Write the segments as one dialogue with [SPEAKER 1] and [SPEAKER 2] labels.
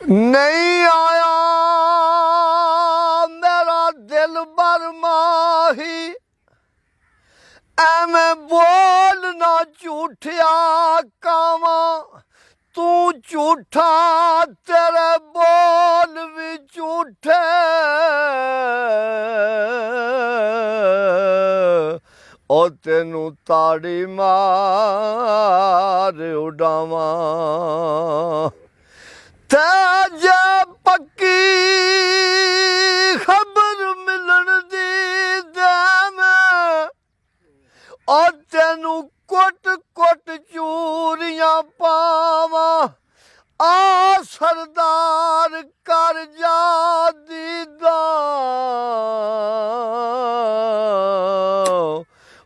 [SPEAKER 1] नहीं आया मेरा दिल बर माही ਐਵੇਂ बोल ना झूठिया कावा तू झूठा तेरे बोल भी झूठे ओ तेनू ताड़ी मार उड़ावा ते जे पक्की खबर मिलन दी दे मैं ओ तेनू कुट कुट चूरियां पावा आ सरदार कर जा दीदा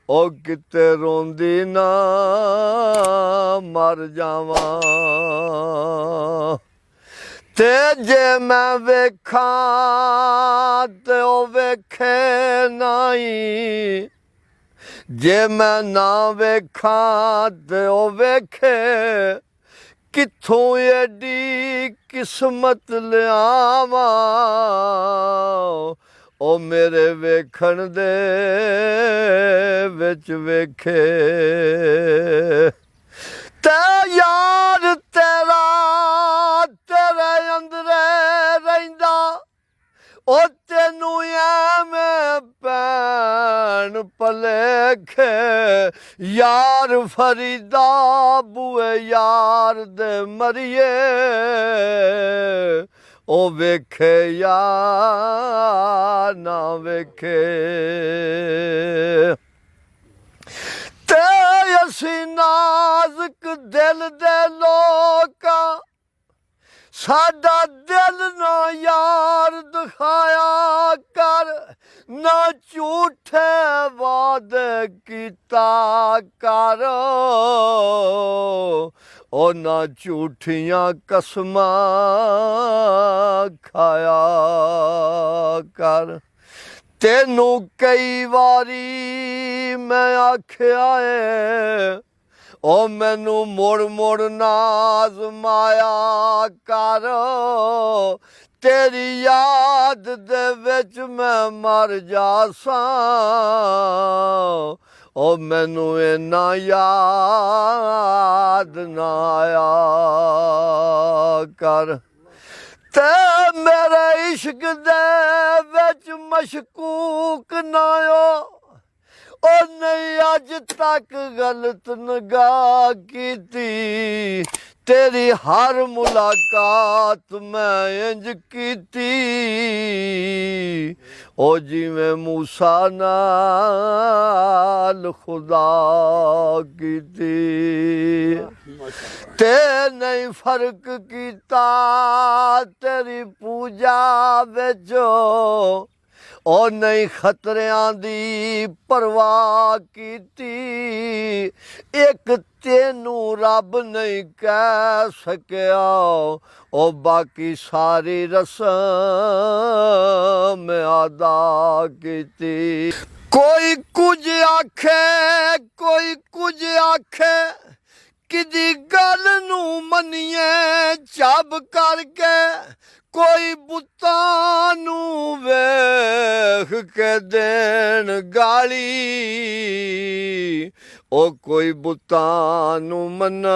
[SPEAKER 1] ओ किते रोंदी ना मर जावा ते जे मैं वेखां ते ओ वेखे नहीं जे मैं ना वेखां ते ओ वेखे कित्थों एडी किस्मत लियावा ओ मेरे वेखण दे विच वेखे ते यार तेरा तेरे अंदरे रहिंदा ओ तेनू ऐवें भैन भलेखे यार फरीदा बुए यार दे मरिए ओ वेखे या ना वेखे ते असी नाजुक दिल दे लोका साडा दिल ना यार दिखाया कर ना झूठे वादे कीता कर ओ ना झूठियां कसमां खाया कर तेनू कई वारी मैं आख्या है ओ मैनू मुड़ मुड़ नाज माया कर तेरी याद दे विच मैं मर जासां ओ मैनू इन्ना याद ना आया कर ते मेरे इश्क दे विच मशकूक ना हो ओ नहीं अज तक गलत निगाह कीती तेरी हर मुलाकात मैं इंज कीती ओ जिवें मूसा नाल खुदा कीती ते नहीं फर्क कीता तेरी पूजा विचो ओ नहीं खतरियां दी परवाह कीती एक तेनू रब नहीं कह सकिया ओ बाकी सारी रस्म अदा कीती कोई कुछ आखे कोई कुछ आखे किदी गल नू मनिए चब करके कोई बुत्तां नू वेख के देन गाली ओ कोई बुत्तां नू मन्नण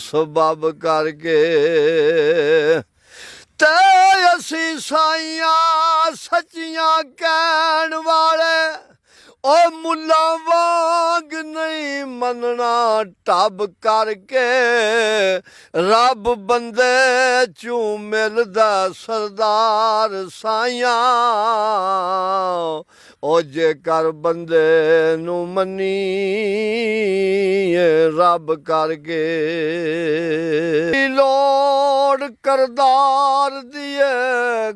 [SPEAKER 1] सबब करके ते असी साइयां सच्चियां कहण वाले ओ मुल्ला वांग नहीं मनना टब करके रब बंदे चू मिलदा सरदार साइयां ओ जेकर बंदे नू मन्नीए रब करके लोड़ करदार दिए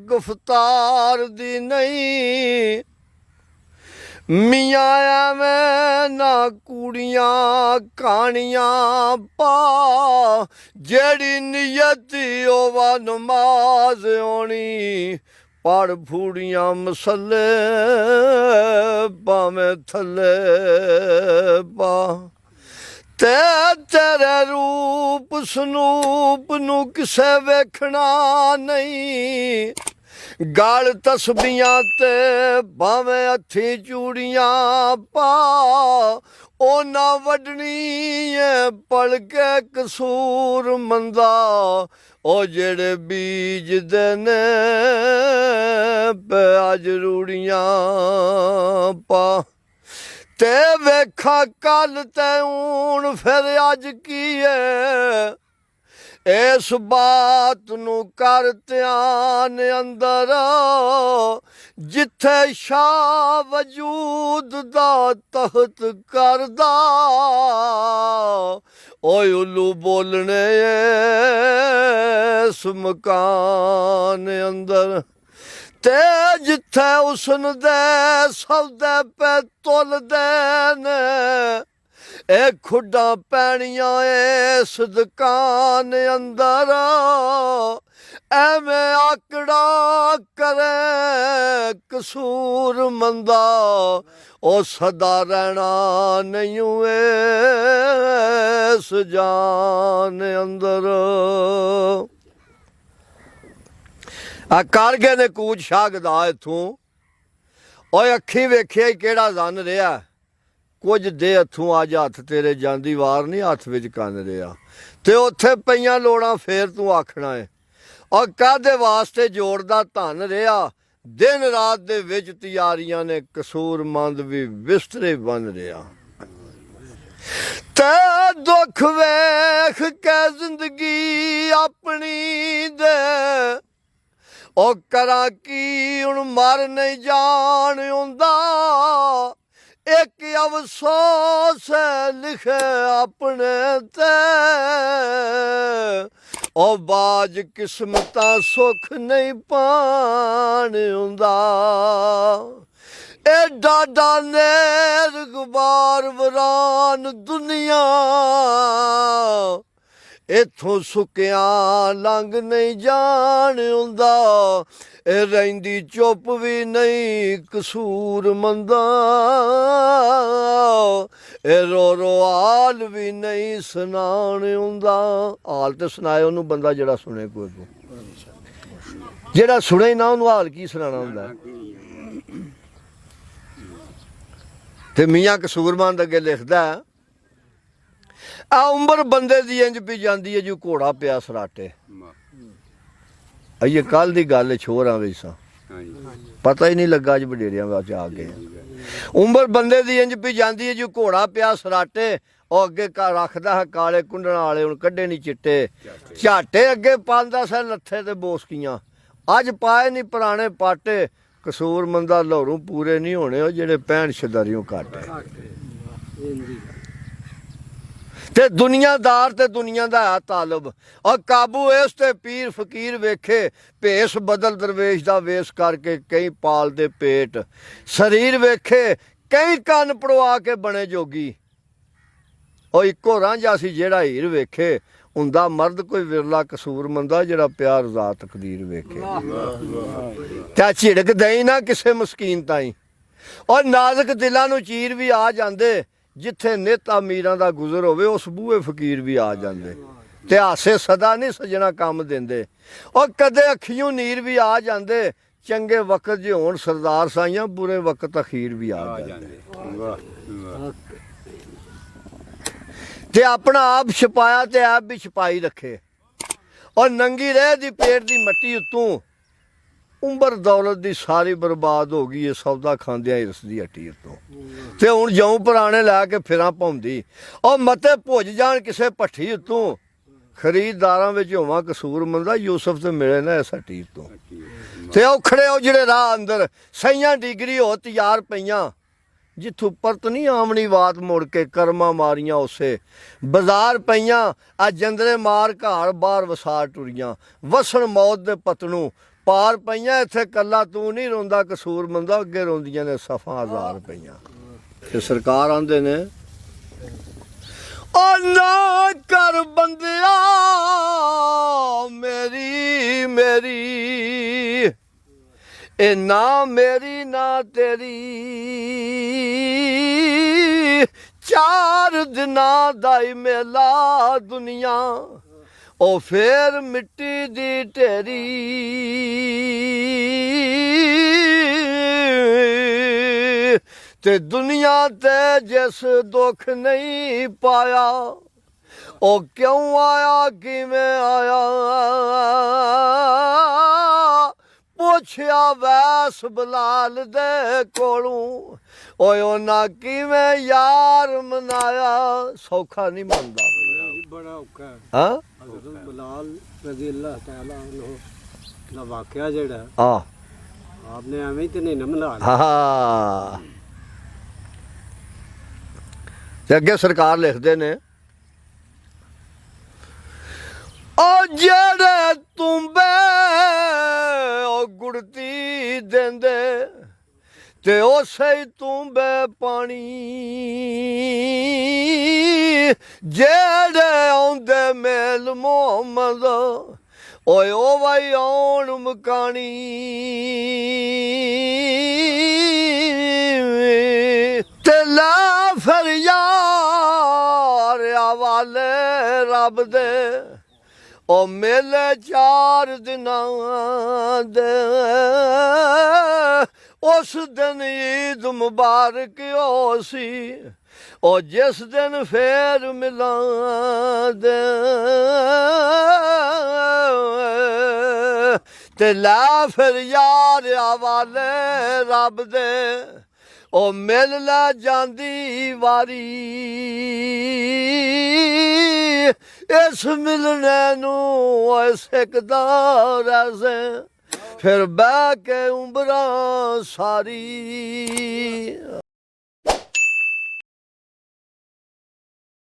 [SPEAKER 1] गुफ्तार दी नहीं मियाँ एवें ना कूड़ियां कहानियां पा जेड़ी नियत होवा नमाज होनी पढ़ फूड़ियां मसले भावें थले पा ਤੇ ਤੇਰੇ ਰੂਪ ਸਨੂਪ ਨੂੰ ਕਿਸੇ ਵੇਖਣਾ ਨਹੀਂ। ਗਲ ਤਸਬੀਆਂ ਤੇ ਭਾਵੇਂ ਹੱਥੀਂ ਚੂੜੀਆਂ ਪਾ, ਉਹਨਾਂ ਵੱਢਣੀ ਏ ਪਲ ਕੇ ਕਸੂਰ ਮੰਦਾ। ਉਹ ਜਿਹੜੇ ਬੀਜਦੇ ਨੇ ਪਿਆਜ ਰੂੜੀਆਂ ਪਾ। ਤੇ ਵੇਖਾ ਕੱਲ ਤੇ ਹੁਣ ਫਿਰ ਅੱਜ ਕੀ ਏ, ਇਸ ਬਾਤ ਨੂੰ ਕਰ ਧਿਆਨ ਅੰਦਰ। ਜਿੱਥੇ ਸ਼ਾਹ ਵਜੂਦ ਦਾ ਤਖਤ ਕਰਦਾ, ਓਏ ਉੱਲੂ ਬੋਲਣੇ ਇਸ ਮਕਾਨ ਅੰਦਰ। ਤੇ ਜਿੱਥੇ ਉਸਨ ਦੇ ਸੌਦੇ ਪੇ ਤੁਲਦੇ ਨੇ, ਇਹ ਖੁੱਡਾਂ ਪੈਣੀਆਂ ਇਸ ਦੁਕਾਨ ਅੰਦਰ। ਐਵੇਂ ਆਕੜਾ ਕਰੇ ਕਸੂਰ ਮੰਦਾ, ਉਹ ਸਦਾ ਰਹਿਣਾ ਨਹੀਂ ਇਸ ਜਾਨ ਅੰਦਰ। ਆ ਕਾਰਗੇ ਨੇ ਕੂਚ ਸ਼ਾਗਦਾ ਇਥੋਂ, ਓਏ ਅੱਖੀਂ ਵੇਖਿਆ ਹੀ ਕਿਹੜਾ ਜ਼ਨ ਰਿਹਾ। ਕੁਝ ਦੇ ਹੱਥੋਂ ਅੱਜ ਹੱਥ ਤੇਰੇ ਜਾਂਦੀ ਵਾਰ ਨਹੀਂ, ਹੱਥ ਵਿੱਚ ਕੰਨ ਰਿਹਾ। ਤੇ ਉੱਥੇ ਪਈਆਂ ਲੋੜਾਂ ਫੇਰ ਤੂੰ ਆਖਣਾ ਏ, ਔਰ ਕਾਹਦੇ ਵਾਸਤੇ ਜੋੜਦਾ ਧਨ ਰਿਹਾ। ਦਿਨ ਰਾਤ ਦੇ ਵਿੱਚ ਤਿਆਰੀਆਂ ਨੇ, ਕਸੂਰਮੰਦ ਵੀ ਬਿਸਤਰੇ ਬਣ ਰਿਹਾ। ਤੇ ਦੁੱਖ ਵੇਖ ਕੇ ਜ਼ਿੰਦਗੀ ਆਪਣੀ ਦੇ, ਉਹ ਕਰਾਂ ਕੀ ਹੁਣ ਮਰ ਨਹੀਂ ਜਾਣ ਹੁੰਦਾ। ਇੱਕ ਅਫਸੋਸ ਲਿਖੇ ਆਪਣੇ ਤੇ, ਉਹ ਬਾਜ ਕਿਸਮਤਾਂ ਸੁੱਖ ਨਹੀਂ ਪਾਣ ਹੁੰਦਾ। ਇਹ ਡਾਡਾ ਨੇਰ ਗੁਬਾਰ ਵਰਾਨ ਦੁਨੀਆ, ਇਥੋਂ ਸੁੱਕਿਆਂ ਲੰਘ ਨਹੀਂ ਜਾਣ ਹੁੰਦਾ। ਇਹ ਰਹਿੰਦੀ ਚੁੱਪ ਵੀ ਨਹੀਂ ਕਸੂਰ ਮੰਦਾ, ਇਹ ਰੋ ਰੋ ਹਾਲ ਵੀ ਨਹੀਂ ਸੁਣਾਣ ਹੁੰਦਾ। ਹਾਲ ਤੇ ਸੁਣਾਏ ਉਹਨੂੰ ਬੰਦਾ ਜਿਹੜਾ ਸੁਣੇ, ਕੋਈ ਜਿਹੜਾ ਸੁਣੇ ਨਾ ਉਹਨੂੰ ਹਾਲ ਕੀ ਸੁਣਾਣਾ ਹੁੰਦਾ। ਤੇ ਮੀਆਂ ਕਸੂਰਮੰਦ ਅੱਗੇ ਲਿਖਦਾ, ਆ ਉਮਰ ਬੰਦੇ ਦੀ ਇੰਜ ਪੀ ਜਾਂਦੀ ਹੈ ਜੋ ਘੋੜਾ ਪਿਆ ਸਰਾਟੇ। ਅਈਏ ਕੱਲ ਦੀ ਗੱਲ ਛੋਰਾਂ ਵਿੱਚ ਸਾਂ, ਪਤਾ ਹੀ ਨਹੀਂ ਲੱਗਾ ਅੱਜ ਵਡੇਰਿਆਂ ਵਿੱਚ ਆ ਗਏ। ਉਮਰ ਬੰਦੇ ਦੀ ਇੰਜ ਪੀ ਜਾਂਦੀ ਹੈ ਜੋ ਘੋੜਾ ਪਿਆ ਸਰਾਟੇ। ਉਹ ਅੱਗੇ ਰੱਖਦਾ ਹੈ ਕਾਲੇ ਕੁੰਡਣ ਵਾਲੇ, ਹੁਣ ਕੱਢੇ ਨਹੀਂ ਚਿੱਟੇ ਝਾਟੇ। ਅੱਗੇ ਪਾਉਂਦਾ ਸੀ ਲੱਥੇ ਤੇ ਬੋਸਕੀਆਂ, ਅੱਜ ਪਾਏ ਨਹੀਂ ਪੁਰਾਣੇ ਪਾਟੇ। ਕਸੂਰ ਮੰਦਾ ਲਹਰੂ ਪੂਰੇ ਨਹੀਂ ਹੋਣੇ, ਉਹ ਜਿਹੜੇ ਪੈਣ ਸ਼ਦਾਰੀਓਂ ਘੱਟ। ਤੇ ਦੁਨੀਆਦਾਰ ਤੇ ਦੁਨੀਆ ਦਾ ਹੈ ਤਾਲਬ, ਔਰ ਕਾਬੂ ਇਸ ਤੇ ਪੀਰ ਫਕੀਰ ਵੇਖੇ। ਭੇਸ ਬਦਲ ਦਰਵੇਸ਼ ਦਾ ਵੇਸ ਕਰਕੇ ਕਈ ਪਾਲਦੇ ਪੇਟ। ਸਰੀਰ ਵੇਖੇ ਕਈ ਕੰਨ ਪੜਵਾ ਕੇ ਬਣੇ ਜੋਗੀ। ਉਹ ਇੱਕੋ ਰਾਂਝਾ ਸੀ ਜਿਹੜਾ ਹੀਰ ਵੇਖੇ। ਹੁੰਦਾ ਮਰਦ ਕੋਈ ਵਿਰਲਾ ਕਸੂਰ ਮੰਦਾ, ਜਿਹੜਾ ਪਿਆਰ ਰਜ਼ਾ ਤਕਦੀਰ ਵੇਖੇ। ਤੇ ਝਿੜਕ ਦਈ ਨਾ ਕਿਸੇ ਮਸਕੀਨ ਤਾਈਂ, ਔਰ ਨਾਜ਼ੁਕ ਦਿਲਾਂ ਨੂੰ ਚੀਰ ਵੀ ਆ ਜਾਂਦੇ। ਜਿੱਥੇ ਨਿਤ ਅਮੀਰਾਂ ਦਾ ਗੁਜ਼ਰ ਹੋਵੇ, ਉਸ ਬੂਹੇ ਫਕੀਰ ਵੀ ਆ ਜਾਂਦੇ। ਤੇ ਹਾਸੇ ਸਦਾ ਨਹੀਂ ਸਜਣਾ ਕੰਮ ਦਿੰਦੇ, ਔਰ ਕਦੇ ਅੱਖੀਓਂ ਨੀਰ ਵੀ ਆ ਜਾਂਦੇ। ਚੰਗੇ ਵਕਤ ਜੇ ਹੋਣ ਸਰਦਾਰ ਸਾਈਆਂ, ਬੁਰੇ ਵਕਤ ਅਖੀਰ ਵੀ ਆ ਜਾਂਦੇ। ਤੇ ਆਪਣਾ ਆਪ ਛਪਾਇਆ ਤੇ ਆਪ ਵੀ ਛਪਾਈ ਰੱਖੇ। ਔਰ ਨੰਗੀ ਰਹਿ ਦੀ ਪੇਟ ਦੀ ਮੱਟੀ ਉੱਤੋਂ ਉਮਰ ਦੌਲਤ ਦੀ ਸਾਰੀ ਬਰਬਾਦ ਹੋ ਗਈ। ਇਹ ਸੌਦਾ ਖਾਂਦਿਆਂ ਹੀ ਰਸਦੀ ਹੱਟੀ ਉੱਤੋਂ। ਤੇ ਹੁਣ ਜਉਂ ਪੁਰਾਣੇ ਲੈ ਕੇ ਫਿਰਾਂ ਪਾਉਂਦੀ। ਉਹ ਮਤੇ ਭੁੱਜ ਜਾਣ ਕਿਸੇ ਭੱਠੀ ਉੱਤੋਂ। ਖਰੀਦਦਾਰਾਂ ਵਿੱਚ ਹੋਵਾਂ ਕਸੂਰ ਮੰਦਾ, ਯੂਸਫ ਤੇ ਮਿਲੇ ਨਾ ਇਸ ਹੱਟੀ ਉੱਤੋਂ। ਤੇ ਔਖੜੇ ਉਹ ਜਿਹੜੇ ਰਾਹ ਅੰਦਰ ਸਈਆਂ ਡਿਗਰੀ ਹੋ ਤਿਆਰ ਪਈਆਂ। ਜਿੱਥੋਂ ਪਰਤ ਨਹੀਂ ਆਮਣੀ ਬਾਤ ਮੁੜ ਕੇ, ਕਰਮਾਂ ਮਾਰੀਆਂ ਉਸੇ ਬਾਜ਼ਾਰ ਪਈਆਂ। ਆ ਜੰਦਰੇ ਮਾਰ ਘਰ ਬਾਹਰ ਵਸਾ ਟੁਰੀਆਂ। ਵਸਣ ਮੌਤ ਦੇ ਪਤਣੂ ਪਾਰ ਪਈਆਂ। ਇੱਥੇ ਕੱਲਾ ਤੂੰ ਨਹੀਂ ਰੋਂਦਾ ਕਸੂਰ ਮੰਦਾ, ਅੱਗੇ ਰੋਂਦੀਆਂ ਨੇ ਸਫਾ ਹਜ਼ਾਰ ਪਈਆਂ। ਤੇ ਸਰਕਾਰ ਆਂਦੇ ਨੇ, ਉਹ ਨਾ ਕਰ ਬੰਦਿਆ ਮੇਰੀ ਮੇਰੀ, ਇਹ ਨਾ ਮੇਰੀ ਨਾ ਤੇਰੀ। 4 ਦਿਨਾਂ ਦਾ ਹੀ ਮੇਲਾ ਦੁਨੀਆ ਉਹ ਫੇਰ ਮਿੱਟੀ ਦੀ ਢੇਰੀ ਤੇ ਦੁਨੀਆ ਤੇ ਜਿਸ ਦੁੱਖ ਨਹੀਂ ਪਾਇਆ ਉਹ ਕਿਉਂ ਆਇਆ ਕਿਵੇਂ ਆਇਆ ਪੁੱਛਿਆ ਵੈਸ ਬਲਾਲ ਦੇ ਕੋਲੋਂ ਓਏ ਉਹਨਾਂ ਕਿਵੇਂ ਯਾਰ ਮਨਾਇਆ ਸੌਖਾ ਨਹੀਂ ਮੰਨਦਾ
[SPEAKER 2] ਬੜਾ ਔਖਾ ਹੈ
[SPEAKER 1] ਹਾਂ
[SPEAKER 2] ਹਜ਼ਰਤ ਬਲਾਲ ਰਜ਼ੀ ਅੱਲਾਹ ਤਾਲਾ ਅਨਹੂ ਦਾ ਵਾਕਿਆ ਜਿਹੜਾ
[SPEAKER 1] ਆ
[SPEAKER 2] ਆਪਨੇ ਐਵੇਂ ਹੀ ਤੇ ਨਹੀਂ ਨਾ ਮਨਾ ਲਿਆ
[SPEAKER 1] ਹਾਂ ਤੇ ਅੱਗੇ ਸਰਕਾਰ ਲਿਖਦੇ ਨੇ ਉਹ ਜਿਹੜੇ ਤੁੰਬੇ ਉਹ ਗੁੜਤੀ ਦਿੰਦੇ ਤੇ ਉਸੇ ਹੀ ਤੁੰਬੇ ਪਾਣੀ ਜਿਹੜੇ ਆਉਂਦੇ ਮੇਲ ਮੁਹੰਮਦ ਓਏ ਉਹ ਵਈ ਆਉਣ ਮਕਾਣੀ ਤੇ ਲਾ ਫਿਰ ਯਾਰ ਆਵਾਲੇ ਰੱਬ ਦੇ ਉਹ ਮੇਲੇ 4 ਦਿਨਾਂ ਦੇ ਉਸ ਦਿਨ ਈਦ ਮੁਬਾਰਕ ਹੋ ਸੀ ਉਹ ਜਿਸ ਦਿਨ ਫੇਰ ਮਿਲਾਂਦੇ ਤੇ ਲਾ ਫਿਰ ਯਾਰ ਆਵਾਲੇ ਰੱਬ ਦੇ ਉਹ ਮਿਲ ਲੈ ਜਾਂਦੀ ਵਾਰੀ ਇਸ ਮਿਲਣੇ ਨੂੰ ਸਿੱਖਦਾ ਰਹਿ ਫਿਰ ਬਹਿ ਕੇ ਉਮਰਾਂ ਸਾਰੀ